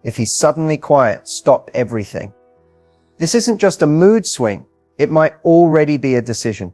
if he suddenly quiet stopped everything? This isn't just a mood swing, it might already be a decision.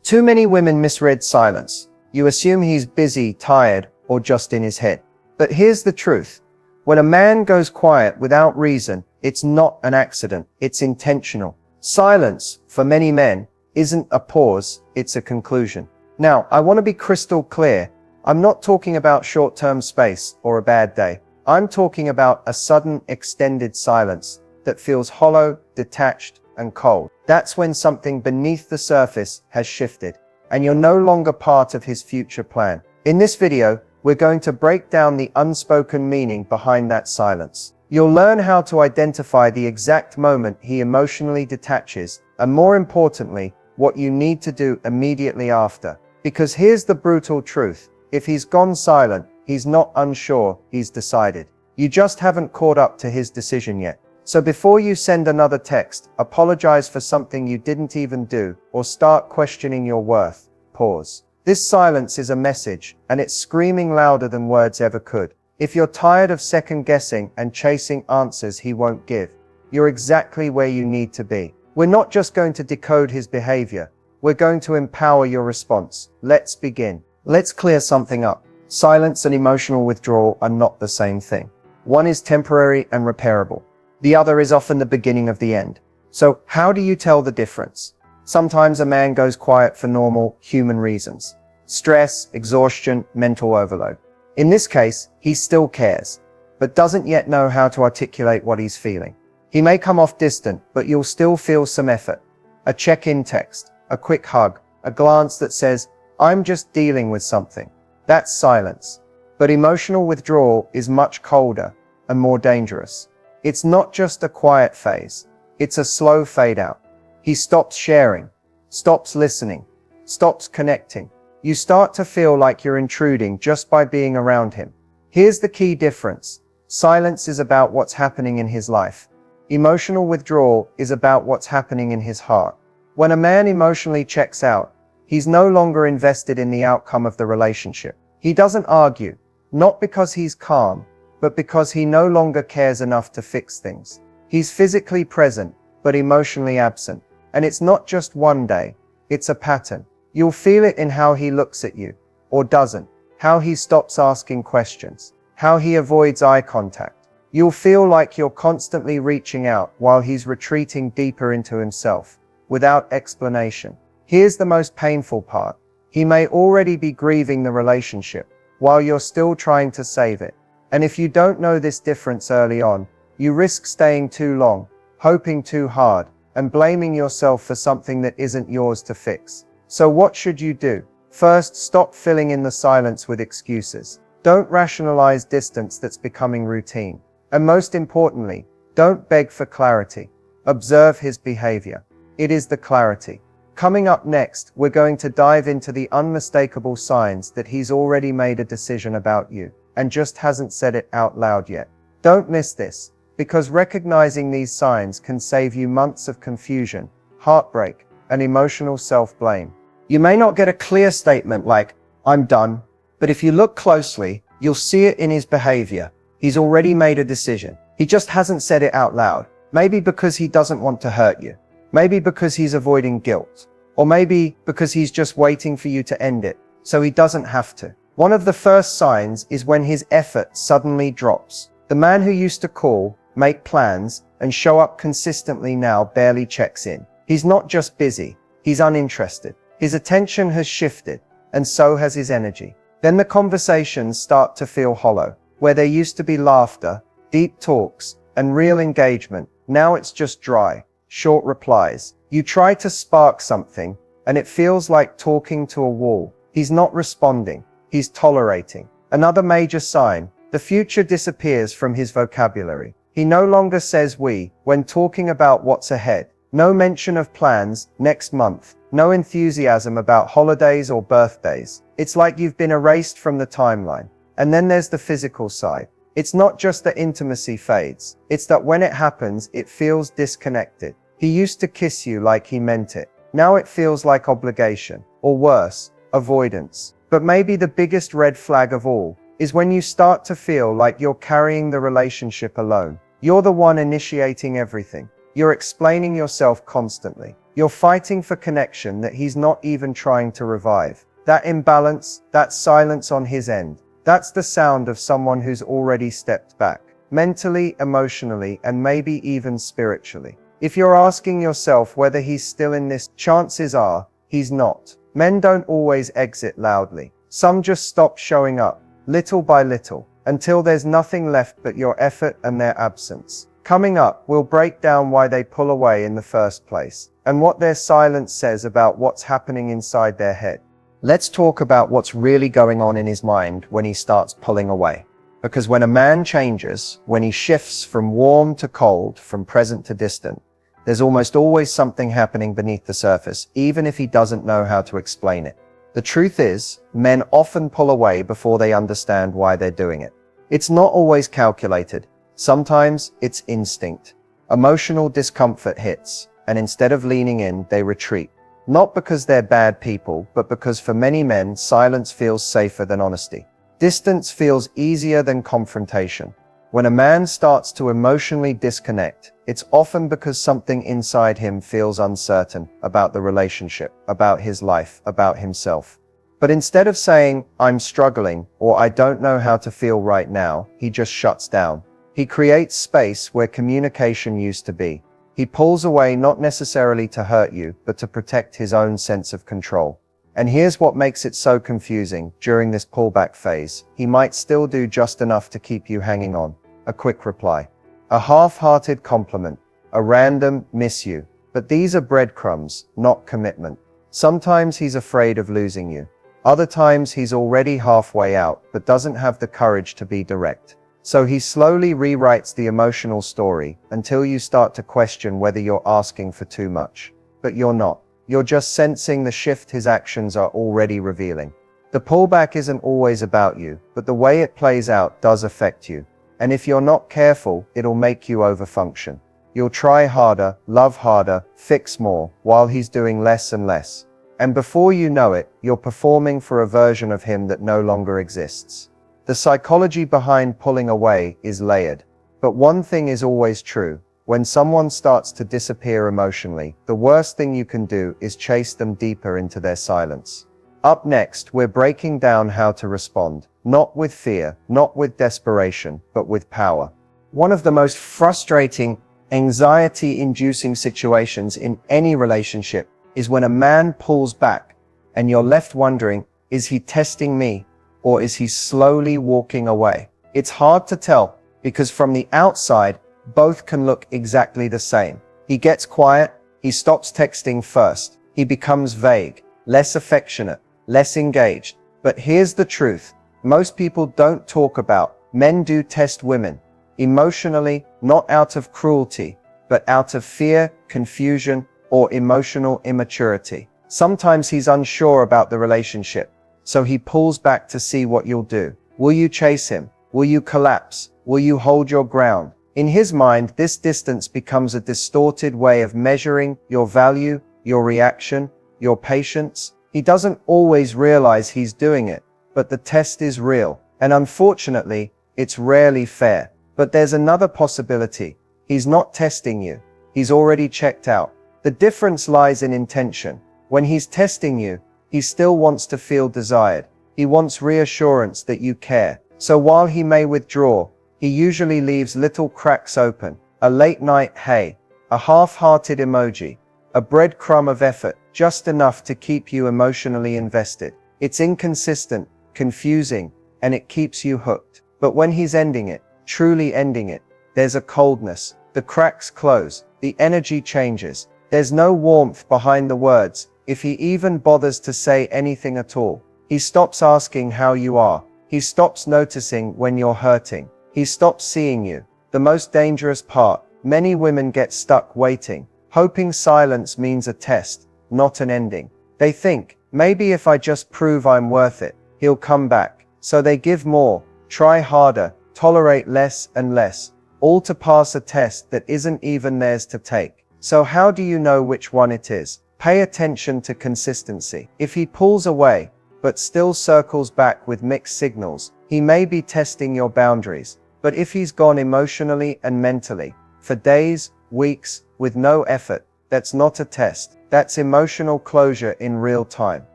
Too many women misread silence. You assume he's busy, tired, or just in his head. But here's the truth. When a man goes quiet without reason, it's not an accident, it's intentional. Silence, for many men, isn't a pause, it's a conclusion. Now, I want to be crystal clear. I'm not talking about short-term space or a bad day. I'm talking about a sudden, extended silence that feels hollow, detached, and cold. That's when something beneath the surface has shifted, and you're no longer part of his future plan. In this video, we're going to break down the unspoken meaning behind that silence. You'll learn how to identify the exact moment he emotionally detaches, and more importantly, what you need to do immediately after. Because here's the brutal truth. If he's gone silent, he's not unsure, he's decided. You just haven't caught up to his decision yet. So before you send another text, apologize for something you didn't even do, or start questioning your worth, pause. This silence is a message, and it's screaming louder than words ever could. If you're tired of second guessing and chasing answers he won't give, you're exactly where you need to be. We're not just going to decode his behavior, we're going to empower your response. Let's begin. Let's clear something up. Silence and emotional withdrawal are not the same thing. One is temporary and repairable. The other is often the beginning of the end. So how do you tell the difference? Sometimes a man goes quiet for normal, human reasons. Stress, exhaustion, mental overload. In this case, he still cares, but doesn't yet know how to articulate what he's feeling. He may come off distant, but you'll still feel some effort. A check-in text, a quick hug, a glance that says, "I'm just dealing with something." That's silence. But emotional withdrawal is much colder and more dangerous. It's not just a quiet phase. It's a slow fade out. He stops sharing, stops listening, stops connecting. You start to feel like you're intruding just by being around him. Here's the key difference. Silence is about what's happening in his life. Emotional withdrawal is about what's happening in his heart. When a man emotionally checks out, he's no longer invested in the outcome of the relationship. He doesn't argue, not because he's calm, but because he no longer cares enough to fix things. He's physically present, but emotionally absent. And it's not just one day, it's a pattern. You'll feel it in how he looks at you, or doesn't, how he stops asking questions, how he avoids eye contact. You'll feel like you're constantly reaching out while he's retreating deeper into himself, without explanation. Here's the most painful part. He may already be grieving the relationship, while you're still trying to save it. And if you don't know this difference early on, you risk staying too long, hoping too hard, and blaming yourself for something that isn't yours to fix. So what should you do? First, stop filling in the silence with excuses. Don't rationalize distance that's becoming routine. And most importantly, don't beg for clarity. Observe his behavior. It is the clarity. Coming up next, we're going to dive into the unmistakable signs that he's already made a decision about you, and just hasn't said it out loud yet. Don't miss this, because recognizing these signs can save you months of confusion, heartbreak, and emotional self-blame. You may not get a clear statement like, "I'm done," but if you look closely, you'll see it in his behavior. He's already made a decision. He just hasn't said it out loud. Maybe because he doesn't want to hurt you. Maybe because he's avoiding guilt. Or maybe because he's just waiting for you to end it, so he doesn't have to. One of the first signs is when his effort suddenly drops. The man who used to call, make plans, and show up consistently now barely checks in. He's not just busy, he's uninterested. His attention has shifted, and so has his energy. Then the conversations start to feel hollow. Where there used to be laughter, deep talks, and real engagement, now it's just dry, short replies. You try to spark something, and it feels like talking to a wall. He's not responding, he's tolerating. Another major sign, the future disappears from his vocabulary. He no longer says we when talking about what's ahead. No mention of plans next month. No enthusiasm about holidays or birthdays. It's like you've been erased from the timeline. And then there's the physical side. It's not just that intimacy fades. It's that when it happens, it feels disconnected. He used to kiss you like he meant it. Now it feels like obligation, or worse, avoidance. But maybe the biggest red flag of all, is when you start to feel like you're carrying the relationship alone. You're the one initiating everything. You're explaining yourself constantly. You're fighting for connection that he's not even trying to revive. That imbalance, that silence on his end, that's the sound of someone who's already stepped back, mentally, emotionally, and maybe even spiritually. If you're asking yourself whether he's still in this, chances are he's not. Men don't always exit loudly. Some just stop showing up, little by little, until there's nothing left but your effort and their absence. Coming up, we'll break down why they pull away in the first place, and what their silence says about what's happening inside their head. Let's talk about what's really going on in his mind when he starts pulling away. Because when a man changes, when he shifts from warm to cold, from present to distant, there's almost always something happening beneath the surface, even if he doesn't know how to explain it. The truth is, men often pull away before they understand why they're doing it. It's not always calculated. Sometimes it's instinct. Emotional discomfort hits, and instead of leaning in, they retreat. Not because they're bad people, but because for many men, silence feels safer than honesty. Distance feels easier than confrontation. When a man starts to emotionally disconnect, it's often because something inside him feels uncertain about the relationship, about his life, about himself. But instead of saying, "I'm struggling," or "I don't know how to feel right now," he just shuts down. He creates space where communication used to be. He pulls away not necessarily to hurt you, but to protect his own sense of control. And here's what makes it so confusing. During this pullback phase, he might still do just enough to keep you hanging on. A quick reply, a half-hearted compliment, a random "miss you." But these are breadcrumbs, not commitment. Sometimes he's afraid of losing you. Other times he's already halfway out, but doesn't have the courage to be direct. So he slowly rewrites the emotional story until you start to question whether you're asking for too much. But you're not. You're just sensing the shift his actions are already revealing. The pullback isn't always about you, but the way it plays out does affect you. And if you're not careful, it'll make you overfunction. You'll try harder, love harder, fix more, while he's doing less and less. And before you know it, you're performing for a version of him that no longer exists. The psychology behind pulling away is layered. But one thing is always true. When someone starts to disappear emotionally, the worst thing you can do is chase them deeper into their silence. Up next, we're breaking down how to respond. Not with fear, not with desperation, but with power. One of the most frustrating, anxiety-inducing situations in any relationship is when a man pulls back and you're left wondering, is he testing me? Or is he slowly walking away? It's hard to tell, because from the outside, both can look exactly the same. He gets quiet, he stops texting first, he becomes vague, less affectionate, less engaged. But here's the truth. Most people don't talk about, men do test women. Emotionally, not out of cruelty, but out of fear, confusion, or emotional immaturity. Sometimes he's unsure about the relationship, so he pulls back to see what you'll do. Will you chase him? Will you collapse? Will you hold your ground? In his mind, this distance becomes a distorted way of measuring your value, your reaction, your patience. He doesn't always realize he's doing it, but the test is real. And unfortunately, it's rarely fair. But there's another possibility. He's not testing you. He's already checked out. The difference lies in intention. When he's testing you, he still wants to feel desired. He wants reassurance that you care. So while he may withdraw, he usually leaves little cracks open. A late night hey, a half-hearted emoji, a breadcrumb of effort, just enough to keep you emotionally invested. It's inconsistent, confusing, and it keeps you hooked. But when he's ending it, truly ending it, there's a coldness. The cracks close, the energy changes. There's no warmth behind the words, if he even bothers to say anything at all. He stops asking how you are. He stops noticing when you're hurting. He stops seeing you. The most dangerous part, many women get stuck waiting, hoping silence means a test, not an ending. They think, maybe if I just prove I'm worth it, he'll come back. So they give more, try harder, tolerate less and less, all to pass a test that isn't even theirs to take. So how do you know which one it is? Pay attention to consistency. If he pulls away, but still circles back with mixed signals, he may be testing your boundaries. But if he's gone emotionally and mentally, for days, weeks, with no effort, that's not a test. That's emotional closure in real time.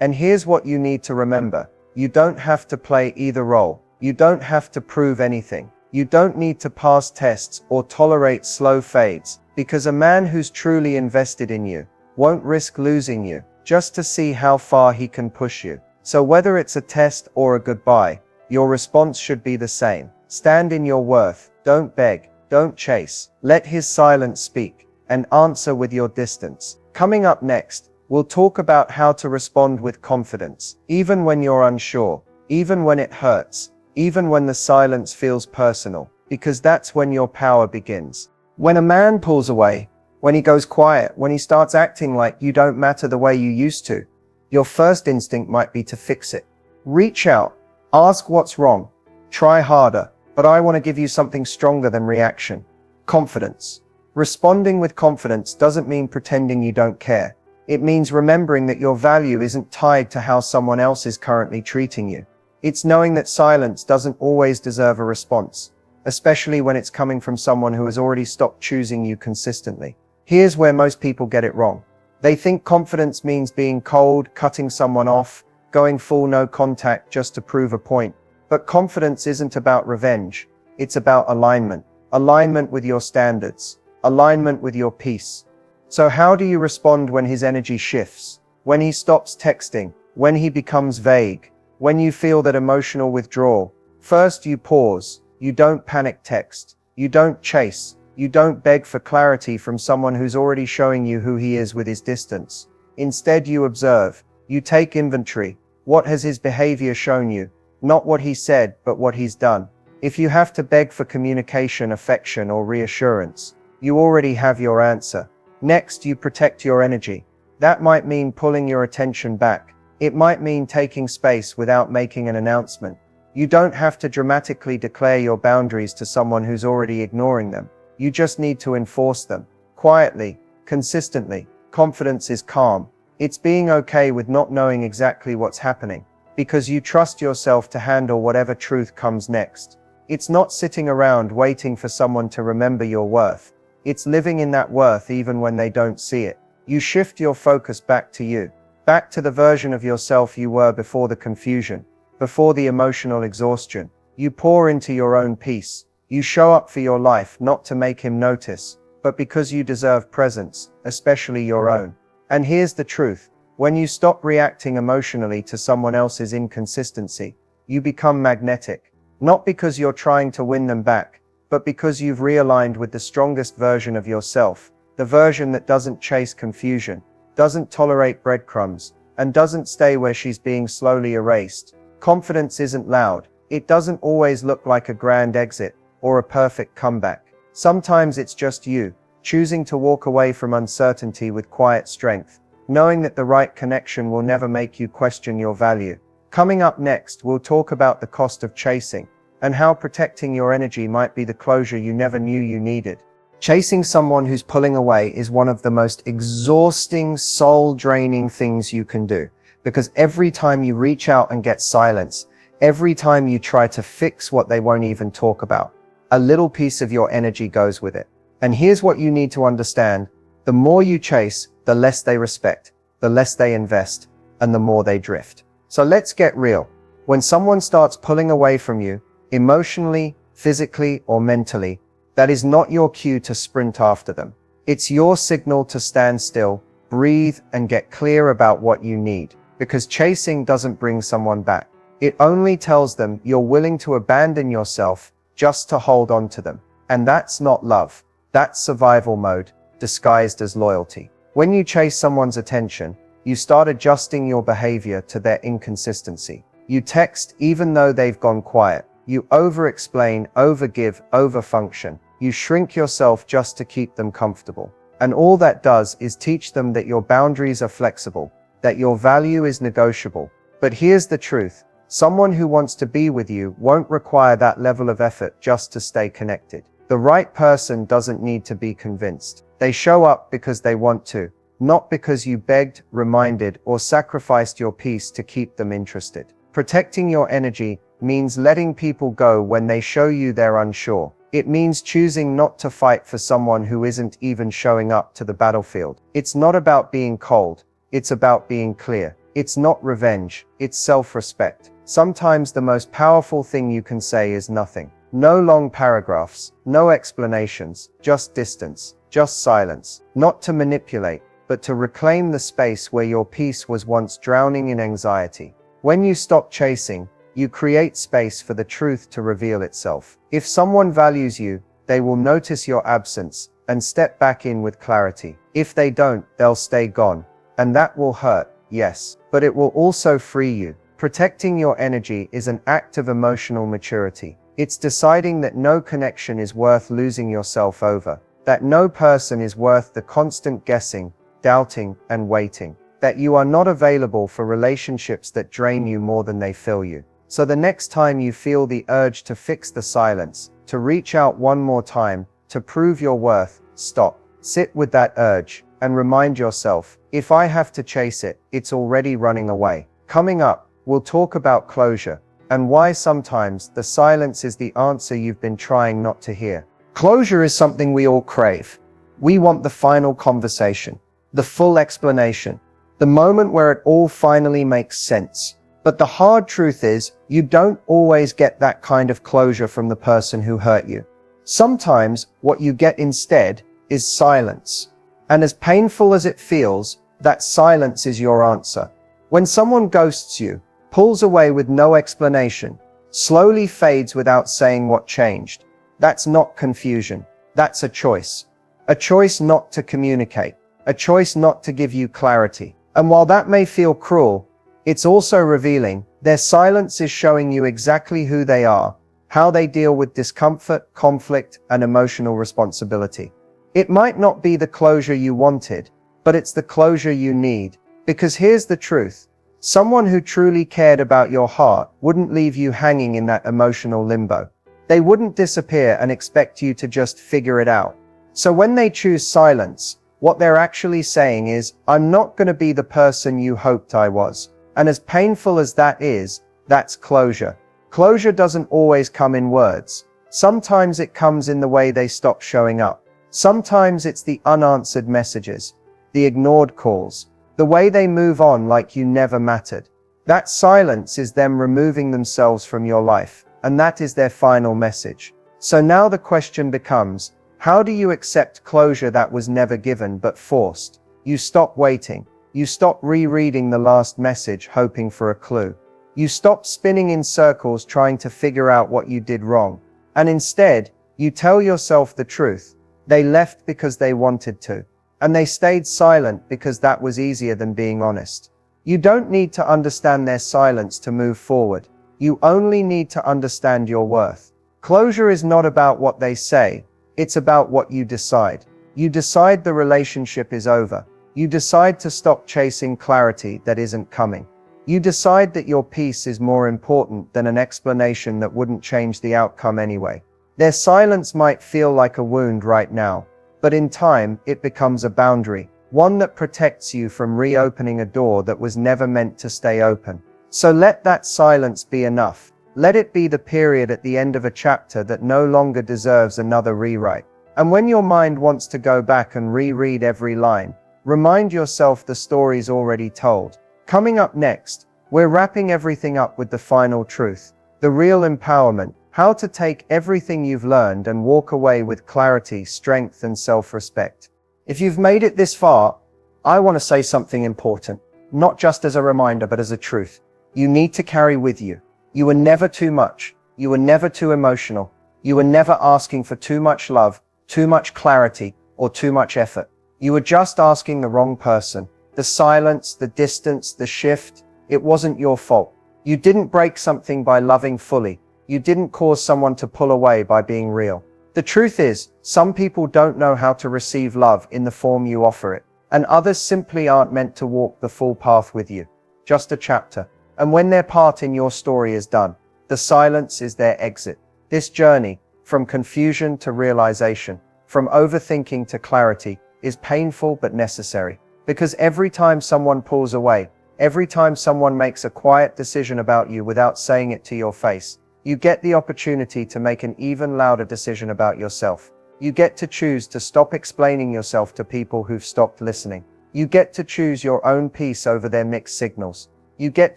And here's what you need to remember. You don't have to play either role. You don't have to prove anything. You don't need to pass tests or tolerate slow fades, because a man who's truly invested in you won't risk losing you just to see how far he can push you. So whether it's a test or a goodbye, your response should be the same. Stand in your worth. Don't beg. Don't chase. Let his silence speak, and answer with your distance. Coming up next, we'll talk about how to respond with confidence, even when you're unsure, even when it hurts, even when the silence feels personal, because that's when your power begins. When a man pulls away, when he goes quiet, when he starts acting like you don't matter the way you used to, your first instinct might be to fix it. Reach out, ask what's wrong, try harder, but I want to give you something stronger than reaction. Confidence. Responding with confidence doesn't mean pretending you don't care. It means remembering that your value isn't tied to how someone else is currently treating you. It's knowing that silence doesn't always deserve a response, especially when it's coming from someone who has already stopped choosing you consistently. Here's where most people get it wrong. They think confidence means being cold, cutting someone off, going full no contact just to prove a point. But confidence isn't about revenge. It's about alignment. Alignment with your standards. Alignment with your peace. So how do you respond when his energy shifts? When he stops texting? When he becomes vague? When you feel that emotional withdrawal? First, you pause. You don't panic text. You don't chase. You don't beg for clarity from someone who's already showing you who he is with his distance. Instead, you observe. You take inventory. What has his behavior shown you? Not what he said, but what he's done. If you have to beg for communication, affection, or reassurance, you already have your answer. Next, you protect your energy. That might mean pulling your attention back. It might mean taking space without making an announcement. You don't have to dramatically declare your boundaries to someone who's already ignoring them. You just need to enforce them. Quietly, consistently. Confidence is calm. It's being okay with not knowing exactly what's happening, because you trust yourself to handle whatever truth comes next. It's not sitting around waiting for someone to remember your worth. It's living in that worth even when they don't see it. You shift your focus back to you, back to the version of yourself you were before the confusion, before the emotional exhaustion. You pour into your own peace. You show up for your life not to make him notice, but because you deserve presence, especially your own. And here's the truth. When you stop reacting emotionally to someone else's inconsistency, you become magnetic. Not because you're trying to win them back, but because you've realigned with the strongest version of yourself, the version that doesn't chase confusion, doesn't tolerate breadcrumbs, and doesn't stay where she's being slowly erased. Confidence isn't loud. It doesn't always look like a grand exit or a perfect comeback. Sometimes it's just you, choosing to walk away from uncertainty with quiet strength, knowing that the right connection will never make you question your value. Coming up next, we'll talk about the cost of chasing, and how protecting your energy might be the closure you never knew you needed. Chasing someone who's pulling away is one of the most exhausting, soul-draining things you can do, because every time you reach out and get silence, every time you try to fix what they won't even talk about, a little piece of your energy goes with it. And here's what you need to understand. The more you chase, the less they respect, the less they invest, and the more they drift. So let's get real. When someone starts pulling away from you, emotionally, physically, or mentally, that is not your cue to sprint after them. It's your signal to stand still, breathe, and get clear about what you need. Because chasing doesn't bring someone back. It only tells them you're willing to abandon yourself just to hold on to them. And that's not love. That's survival mode, disguised as loyalty. When you chase someone's attention, you start adjusting your behavior to their inconsistency. You text even though they've gone quiet. You over-explain, over-give, over-function. You shrink yourself just to keep them comfortable. And all that does is teach them that your boundaries are flexible, that your value is negotiable. But here's the truth. Someone who wants to be with you won't require that level of effort just to stay connected. The right person doesn't need to be convinced. They show up because they want to, not because you begged, reminded, or sacrificed your peace to keep them interested. Protecting your energy means letting people go when they show you they're unsure. It means choosing not to fight for someone who isn't even showing up to the battlefield. It's not about being cold, it's about being clear. It's not revenge, it's self-respect. Sometimes the most powerful thing you can say is nothing. No long paragraphs, no explanations, just distance, just silence. Not to manipulate, but to reclaim the space where your peace was once drowning in anxiety. When you stop chasing, you create space for the truth to reveal itself. If someone values you, they will notice your absence and step back in with clarity. If they don't, they'll stay gone. And that will hurt, yes, but it will also free you. Protecting your energy is an act of emotional maturity. It's deciding that no connection is worth losing yourself over, that no person is worth the constant guessing, doubting, and waiting, that you are not available for relationships that drain you more than they fill you. So the next time you feel the urge to fix the silence, to reach out one more time, to prove your worth, stop, sit with that urge, and remind yourself, if I have to chase it, it's already running away. Coming up, we'll talk about closure, and why sometimes the silence is the answer you've been trying not to hear. Closure is something we all crave. We want the final conversation, the full explanation, the moment where it all finally makes sense. But the hard truth is, you don't always get that kind of closure from the person who hurt you. Sometimes, what you get instead is silence. And as painful as it feels, that silence is your answer. When someone ghosts you, pulls away with no explanation, slowly fades without saying what changed, that's not confusion. That's a choice. A choice not to communicate. A choice not to give you clarity. And while that may feel cruel, it's also revealing. Their silence is showing you exactly who they are, how they deal with discomfort, conflict, and emotional responsibility. It might not be the closure you wanted, but it's the closure you need. Because here's the truth. Someone who truly cared about your heart wouldn't leave you hanging in that emotional limbo. They wouldn't disappear and expect you to just figure it out. So when they choose silence, what they're actually saying is, I'm not going to be the person you hoped I was. And as painful as that is, that's closure. Closure doesn't always come in words. Sometimes it comes in the way they stop showing up. Sometimes it's the unanswered messages, the ignored calls, the way they move on like you never mattered. That silence is them removing themselves from your life, and that is their final message. So now the question becomes, how do you accept closure that was never given but forced? You stop waiting. You stop rereading the last message hoping for a clue. You stop spinning in circles trying to figure out what you did wrong. And instead, you tell yourself the truth. They left because they wanted to. And they stayed silent because that was easier than being honest. You don't need to understand their silence to move forward. You only need to understand your worth. Closure is not about what they say. It's about what you decide. You decide the relationship is over. You decide to stop chasing clarity that isn't coming. You decide that your peace is more important than an explanation that wouldn't change the outcome anyway. Their silence might feel like a wound right now, but in time, it becomes a boundary, one that protects you from reopening a door that was never meant to stay open. So let that silence be enough. Let it be the period at the end of a chapter that no longer deserves another rewrite. And when your mind wants to go back and reread every line, remind yourself the story's already told. Coming up next, we're wrapping everything up with the final truth, the real empowerment, how to take everything you've learned and walk away with clarity, strength, and self-respect. If you've made it this far, I want to say something important, not just as a reminder, but as a truth. You need to carry with you. You were never too much. You were never too emotional. You were never asking for too much love, too much clarity, or too much effort. You were just asking the wrong person. The silence, the distance, the shift, it wasn't your fault. You didn't break something by loving fully. You didn't cause someone to pull away by being real. The truth is, some people don't know how to receive love in the form you offer it, and others simply aren't meant to walk the full path with you. Just a chapter. And when their part in your story is done, the silence is their exit. This journey, from confusion to realization, from overthinking to clarity, is painful but necessary. Because every time someone pulls away, every time someone makes a quiet decision about you without saying it to your face, you get the opportunity to make an even louder decision about yourself. You get to choose to stop explaining yourself to people who've stopped listening. You get to choose your own peace over their mixed signals. You get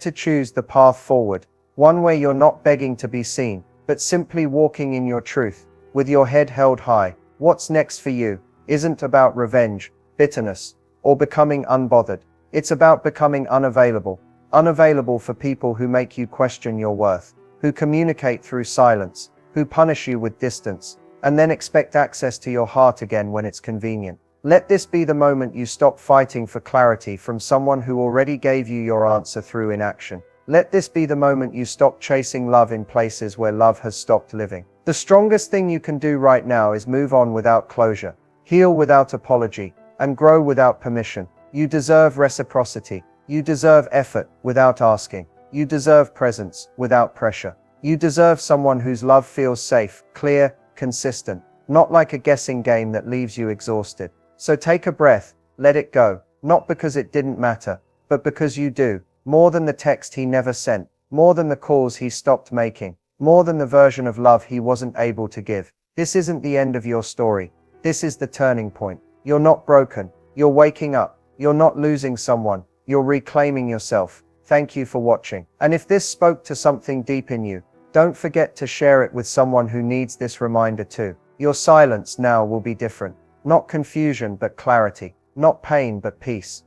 to choose the path forward, one where you're not begging to be seen, but simply walking in your truth, with your head held high. What's next for you isn't about revenge, bitterness, or becoming unbothered. It's about becoming unavailable. Unavailable for people who make you question your worth, who communicate through silence, who punish you with distance, and then expect access to your heart again when it's convenient. Let this be the moment you stop fighting for clarity from someone who already gave you your answer through inaction. Let this be the moment you stop chasing love in places where love has stopped living. The strongest thing you can do right now is move on without closure, heal without apology, and grow without permission. You deserve reciprocity. You deserve effort without asking. You deserve presence without pressure. You deserve someone whose love feels safe, clear, consistent, not like a guessing game that leaves you exhausted. So take a breath, let it go, not because it didn't matter, but because you do. More than the text he never sent, more than the calls he stopped making, more than the version of love he wasn't able to give. This isn't the end of your story. This is the turning point. You're not broken. You're waking up. You're not losing someone. You're reclaiming yourself. Thank you for watching. And if this spoke to something deep in you, don't forget to share it with someone who needs this reminder too. Your silence now will be different. Not confusion, but clarity. Not pain, but peace.